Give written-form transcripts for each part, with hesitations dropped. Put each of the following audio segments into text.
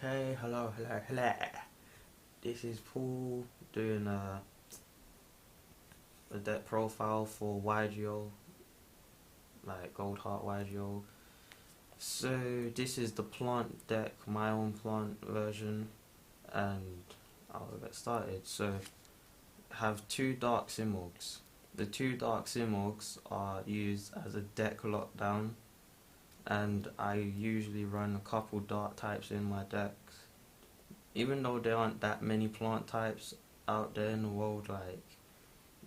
Okay, hello. This is Paul doing a deck profile for YGO, like Gold Heart YGO. So this is the plant deck, my own plant version, and I'll get started. So I have two Dark Simorghs. The two Dark Simorghs are used as a deck lockdown, and I usually run a couple Dark types in my decks. Even though there aren't that many plant types out there in the world, like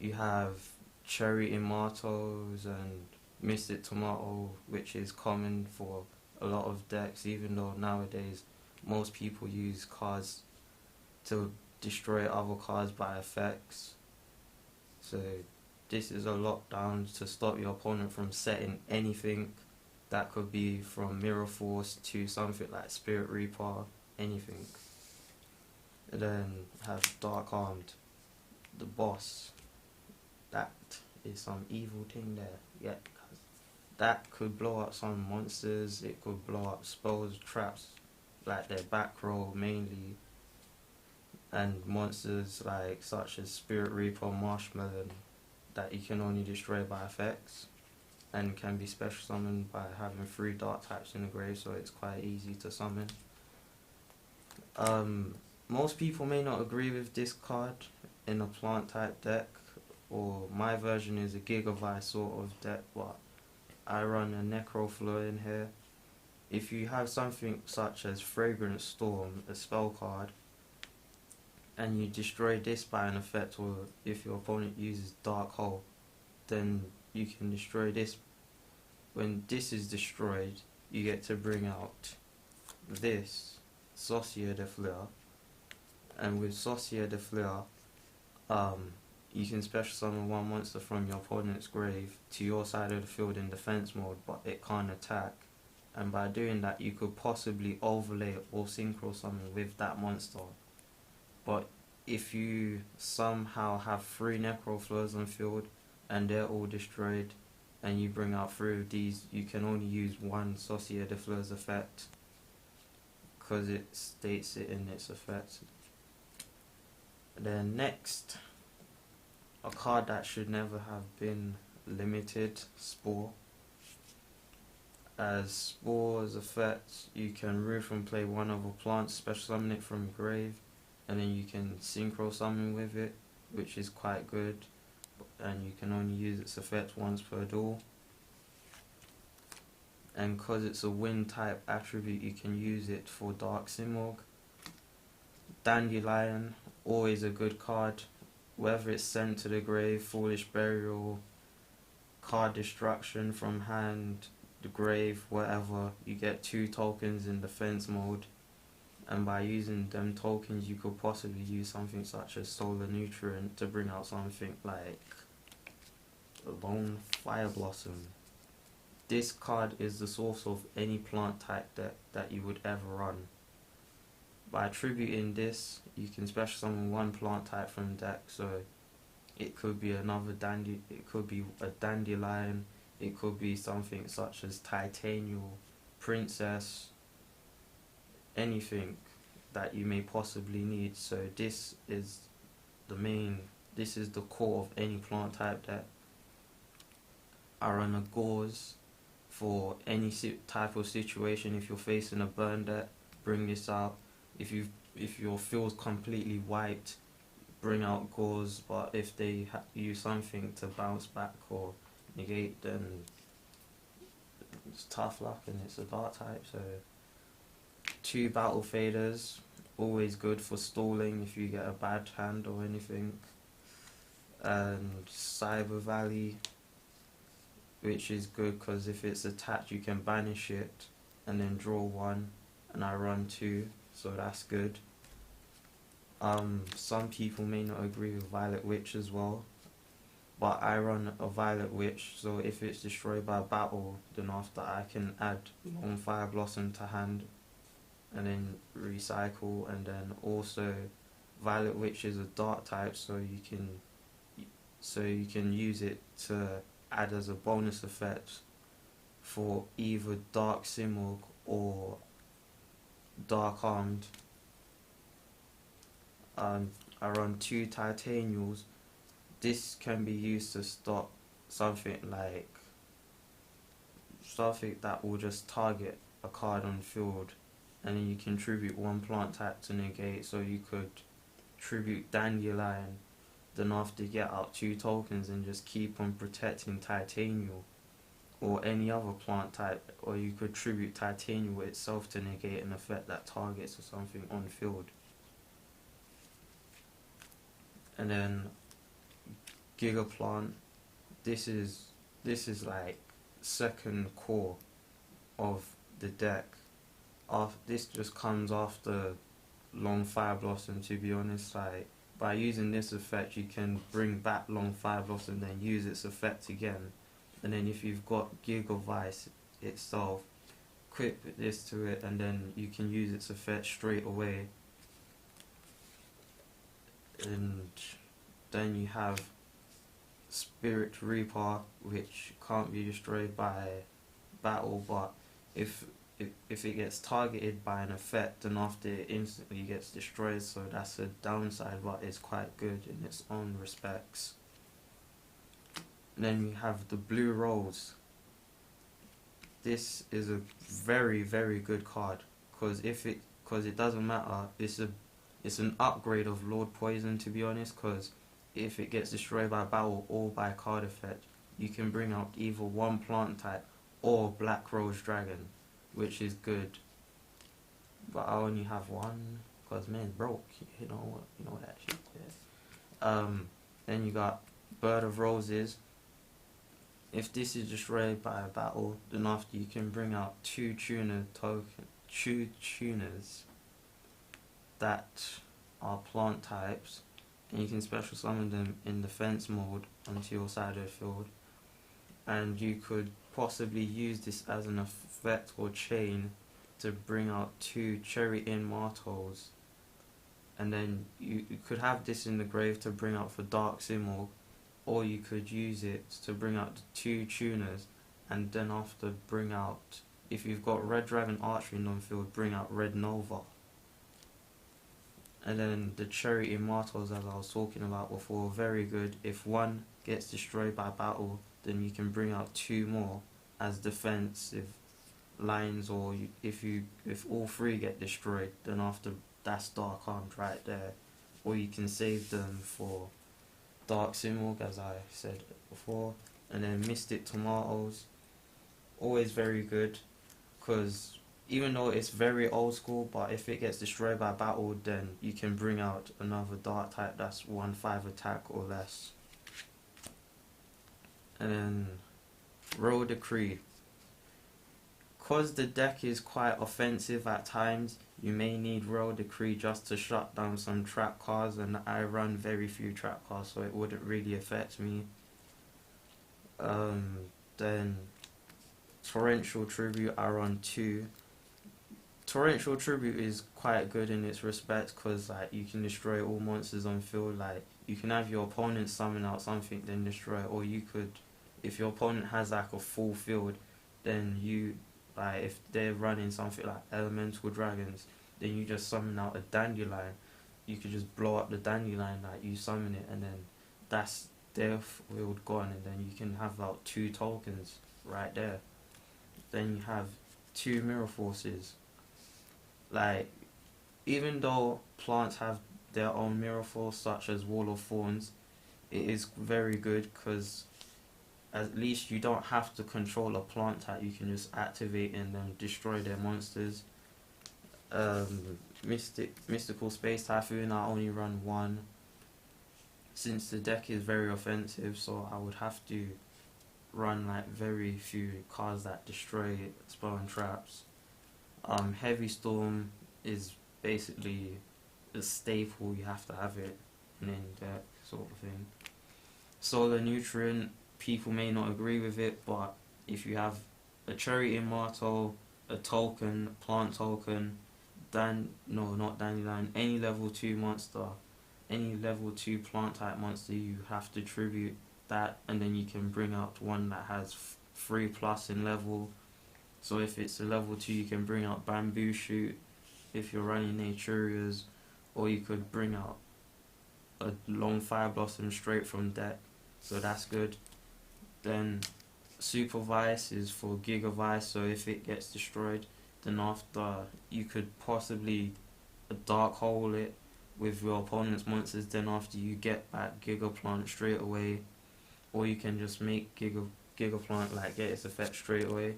you have cherry tomatoes and mystic tomato, which is common for a lot of decks, even though nowadays most people use cards to destroy other cards by effects. So this is a lockdown to stop your opponent from setting anything. That could be from Mirror Force to something like Spirit Reaper, anything. And then have Dark Armed, the boss. That is some evil thing there. Yeah, cause that could blow up some monsters. It could blow up spells, traps, like their back row mainly, and monsters like such as Spirit Reaper, Marshmallow, that you can only destroy by effects, and can be special summoned by having 3 dark types in the grave, so it's quite easy to summon. Most people may not agree with this card in a plant type deck, or my version is a Gigavice sort of deck, but I run a Necroflor in here. If you have something such as Fragrant Storm, a spell card, and you destroy this by an effect, or if your opponent uses Dark Hole, then you can destroy this. When this is destroyed, you get to bring out this Saucier de Fleur, and with Saucier de Fleur, you can special summon one monster from your opponent's grave to your side of the field in defense mode, but it can't attack. And by doing that, you could possibly overlay or synchro summon with that monster. But if you somehow have 3 Necrofleurs on field and they're all destroyed, and you bring out 3 of these, you can only use one Saucier de Fleur's effect, because it states it in its effect. Then next, a card that should never have been limited, Spore. As Spore's effect, you can root from play one of a plant, special summon it from grave, and then you can synchro summon with it, which is quite good, and you can only use its effect once per duel. And because it's a wind type attribute, you can use it for Dark Simorgh. Dandelion, always a good card, whether it's sent to the grave, Foolish Burial, card destruction from hand, the grave, whatever. You get 2 tokens in defense mode, and by using them tokens you could possibly use something such as Solar Nutrient to bring out something like Lone Fire Blossom. This card is the source of any plant type deck that you would ever run. By attributing this, you can special summon one plant type from the deck, so it could be it could be a Dandelion, it could be something such as Titanial, Princess, anything that you may possibly need. So this is the core of any plant type deck. I run a Gauze for any type of situation. If you're facing a burn deck, bring this out. If your field's completely wiped, bring out Gauze. But if they use something to bounce back or negate, then it's tough luck, and it's a dark type. So 2 Battle Faders, always good for stalling if you get a bad hand or anything. And Cyber Valley, which is good because if it's attacked you can banish it and then draw 1, and I run 2, so that's good. Some people may not agree with Violet Witch as well, but I run a Violet Witch, so if it's destroyed by battle, then after I can add Lone Fire Blossom to hand and then recycle. And then also Violet Witch is a dark type, so you can use it to add as a bonus effect for either Dark Simorgh or Dark Armed. I run 2 Titanials. This can be used to stop something like something that will just target a card on field, and then you can tribute 1 plant type to negate. So you could tribute Dandelion, then after you get out 2 tokens and just keep on protecting Titanial or any other plant type, or you could tribute Titanial itself to negate an effect that targets or something on field. And then Gigaplant, this is like second core of the deck. This just comes after Long Fire Blossom, to be honest. Like, by using this effect you can bring back Long Fire Blossom, then use its effect again. And then if you've got Gigavice itself, equip this to it, and then you can use its effect straight away. And then you have Spirit Reaper, which can't be destroyed by battle, but if it gets targeted by an effect, then after it instantly gets destroyed, so that's a downside, but it's quite good in its own respects. And then we have the Blue Rose. This is a very, very good card, because it doesn't matter. It's an upgrade of Lord Poison, to be honest, because if it gets destroyed by battle or by card effect, you can bring out either 1 plant type or Black Rose Dragon, which is good. But I only have 1 because man's broke. You know that shit. Yeah. Then you got Bird of Roses. If this is destroyed by a battle, then after you can bring out 2 tuners that are plant types, and you can special summon them in defense mode onto your side of the field. And you could possibly use this as an effect or chain to bring out 2 Cherry Immortals, and then you could have this in the grave to bring out for Dark Simorgh, or you could use it to bring out 2 tuners, and then after bring out, if you've got Red Dragon Archery on field, bring out Red Nova. And then the Cherry Immortals, as I was talking about before, very good. If 1 gets destroyed by battle, then you can bring out 2 more as defensive lines, or if all 3 get destroyed, then after that's Dark Armed right there. Or you can save them for Dark Simorgh, as I said before. And then Mystic Tomatoes, always very good, because even though it's very old school, but if it gets destroyed by battle, then you can bring out another dark type that's 1/5 attack or less. And then Royal Decree. Because the deck is quite offensive at times, you may need Royal Decree just to shut down some trap cards, and I run very few trap cards, so it wouldn't really affect me. Then Torrential Tribute, I run 2. Torrential Tribute is quite good in its respect, because like you can destroy all monsters on field. Like, you can have your opponent summon out something then destroy it, or you could, if your opponent has like a full field, then you, like, if they're running something like Elemental Dragons, then you just summon out a Dandelion. You could just blow up the Dandelion, like you summon it, and then that's their field gone, and then you can have about 2 tokens right there. Then you have 2 Mirror Forces. Like, even though plants have their own Mirror Force, such as Wall of Thorns, it is very good, because at least you don't have to control a plant type. You can just activate and then destroy their monsters. Mystical Space Typhoon, I only run 1, since the deck is very offensive, so I would have to run like very few cards that destroy spell and traps. Heavy Storm is basically a staple, you have to have it in any deck, sort of thing. Solar Nutrient, people may not agree with it, but if you have a Cherry Immortal, a token, plant token, not Dandelion, any level 2 monster, any level 2 plant type monster, you have to tribute that, and then you can bring out 1 that has 3+ in level. So if it's a level 2, you can bring out Bamboo Shoot. if you're running Naturias, or you could bring out a long Fire Blossom straight from deck, so that's good. Then Super Vice is for Giga Vice, so if it gets destroyed, then after you could possibly Dark Hole it with your opponent's monsters, then after you get back Giga Plant straight away, or you can just make Giga Plant like get its effect straight away.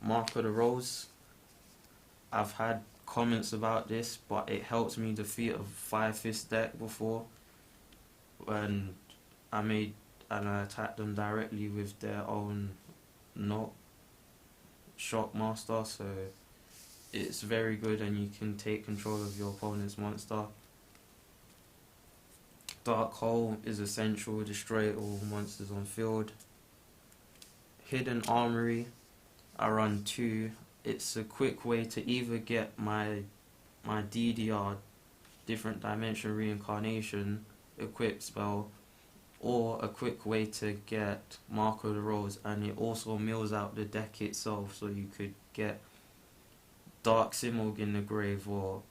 Mark of the Rose, I've had comments about this, but it helped me defeat a Fire Fist deck before, and I attacked them directly with their own Note Shockmaster, so it's very good and you can take control of your opponent's monster. Dark Hole is essential, destroy all monsters on field. Hidden Armory, I run 2. It's a quick way to either get my DDR, Different Dimension Reincarnation, equipped spell, or a quick way to get Mark of the Rose, and it also mills out the deck itself, so you could get Dark Simurgh in the grave, or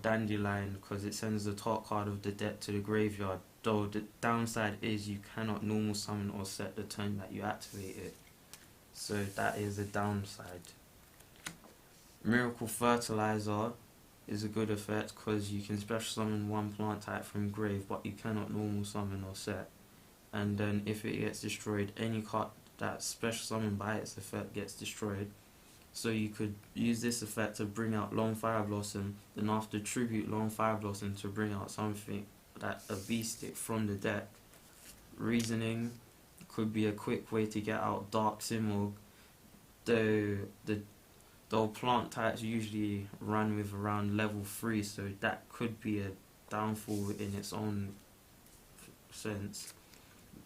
Dandelion, because it sends the top card of the deck to the graveyard, though the downside is you cannot normal summon or set the turn that you activate it, so that is a downside. Miracle Fertilizer is a good effect because you can special summon one plant type from grave, but you cannot normal summon or set, and then if it gets destroyed, any card that's special summoned by its effect gets destroyed. So you could use this effect to bring out Long Fire Blossom, then after tribute Long Fire Blossom to bring out something that a beast stick from the deck. Reasoning could be a quick way to get out Dark Simurgh, though plant types usually run with around level 3, so that could be a downfall in its own sense.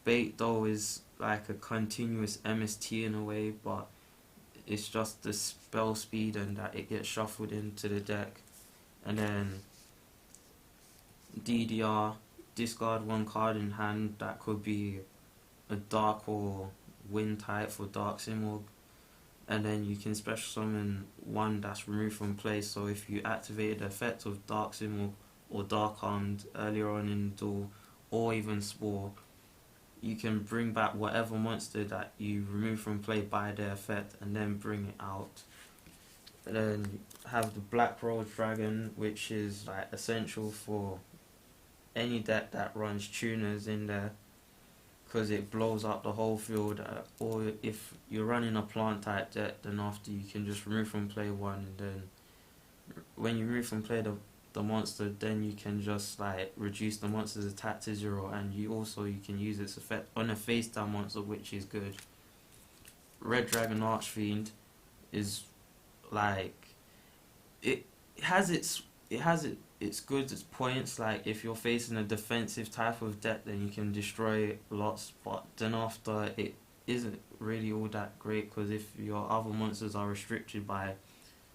Bait though is like a continuous MST in a way, but it's just the spell speed and that it gets shuffled into the deck. And then DDR, discard one card in hand, that could be a Dark or Wind type for Dark Simurgh, and then you can special summon one that's removed from play, so if you activated the effect of Dark Simurgh or Dark Armed earlier on in the duel, or even Spore, you can bring back whatever monster that you remove from play by their effect and then bring it out. And then have the Black Rose Dragon, which is like essential for any deck that runs tuners in there, because it blows up the whole field, or if you're running a plant type deck, then after you can just remove from play one, and then when you remove from play the monster, then you can just like reduce the monster's attack to 0, and you can use its effect on a face down monster, which is good. Red Dragon Archfiend is like it has its good points, like if you're facing a defensive type of deck, then you can destroy lots, but then after it isn't really all that great, because if your other monsters are restricted by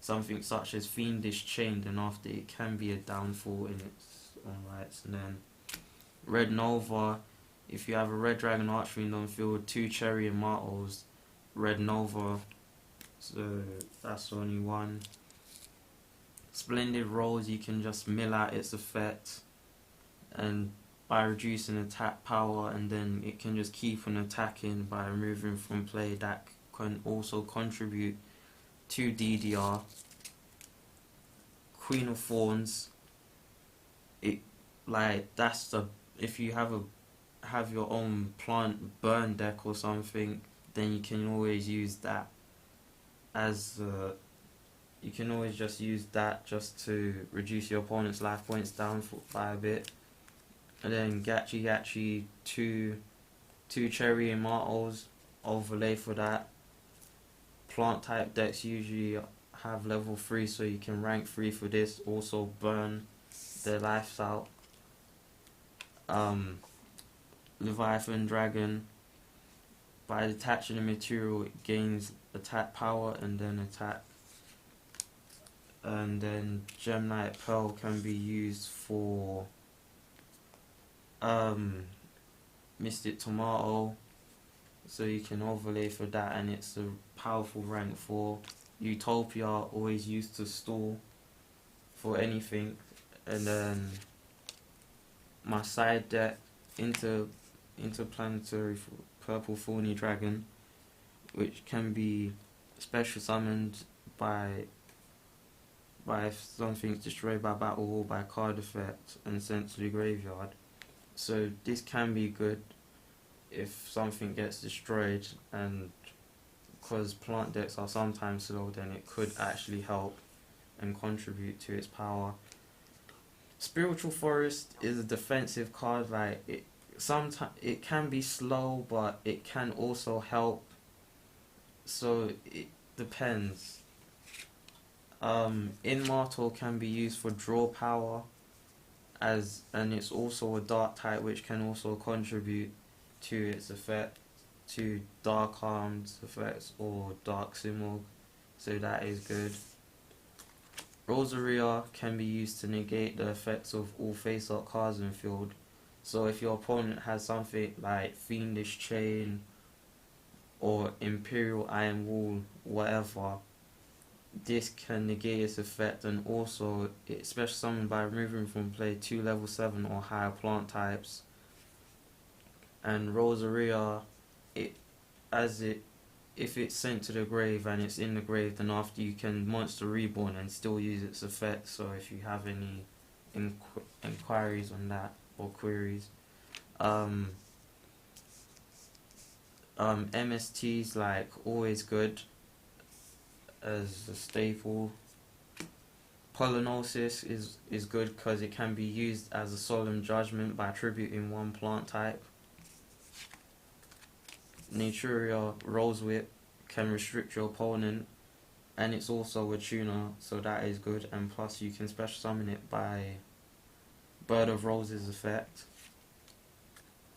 something such as Fiendish Chain, then after it can be a downfall in its own rights. And then Red Nova, if you have a Red Dragon Archfiend on field, 2 Cherry Immortals, Red Nova, so that's only one. Splendid Rose, you can just mill out its effect and by reducing attack power, and then it can just keep on attacking by removing from play. That can also contribute to DDR. Queen of Thorns, if you have your own plant burn deck or something, then you can always use that as you can always just use that just to reduce your opponent's life points down by a bit. And then Gachi Gachi, 2 Cherry Immortals, overlay for that. Plant type decks usually have level 3, so you can rank 3 for this, also burn their lives out. Leviathan Dragon, by detaching the material it gains attack power and then attack. And then Gemnite Pearl can be used for Mystic Tomato, so you can overlay for that, and it's a powerful rank 4. Utopia, always used to stall. for anything. And then my side deck, interplanetary purple thorny dragon, which can be special summoned by if something's destroyed by battle or by card effect and sent to the graveyard. So this can be good if something gets destroyed, and because plant decks are sometimes slow, then it could actually help and contribute to its power. Spiritual Forest is a defensive card. Like, it sometimes it can be slow, but it can also help. So it depends. Immortal can be used for draw power, and it's also a dark type, which can also contribute to its effect, to Dark Arm's effects or Dark Simul. So that is good. Rosaria can be used to negate the effects of all face-up cards in field. So if your opponent has something like Fiendish Chain or Imperial Iron Wall, whatever, this can negate its effect, and also it's special summoned by removing from play 2 level 7 or higher plant types. And Rosaria, if it's sent to the grave and it's in the grave, then after you can Monster Reborn and still use its effect. So if you have any inquiries on that or queries, MST's like always good as a staple. Pollinosis is good because it can be used as a solemn judgment by attributing one plant type. Naturia Rose Whip can restrict your opponent, and it's also a tuner, so that is good, and plus you can special summon it by Bird of Roses effect.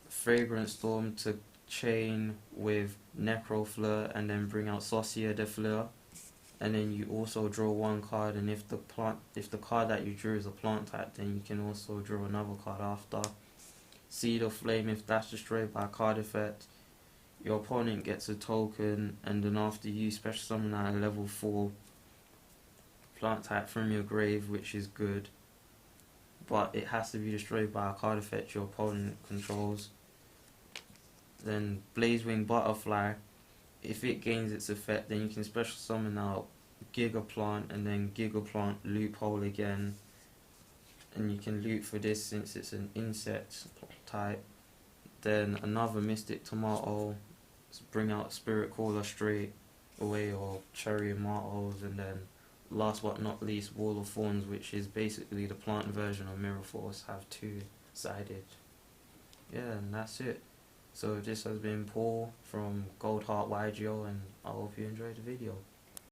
Fragrant Storm to chain with Necrofleur and then bring out Saucier de Fleur, and then you also draw one card, and if the card that you drew is a plant type, then you can also draw another card after. Seed of Flame, if that's destroyed by a card effect, your opponent gets a token, and then after you special summon out a level 4 plant type from your grave, which is good, but it has to be destroyed by a card effect your opponent controls. Then Blazewing Butterfly, if it gains its effect, then you can special summon out Gigaplant and then Gigaplant Loophole again, and you can loot for this since it's an insect type. Then another Mystic Tomato, bring out Spirit Caller straight away, or Cherry and Martos, and then last but not least Wall of Thorns, which is basically the plant version of Mirror Force, have two-sided. Yeah, and that's it. So this has been Paul from Goldheart YGO, and I hope you enjoyed the video.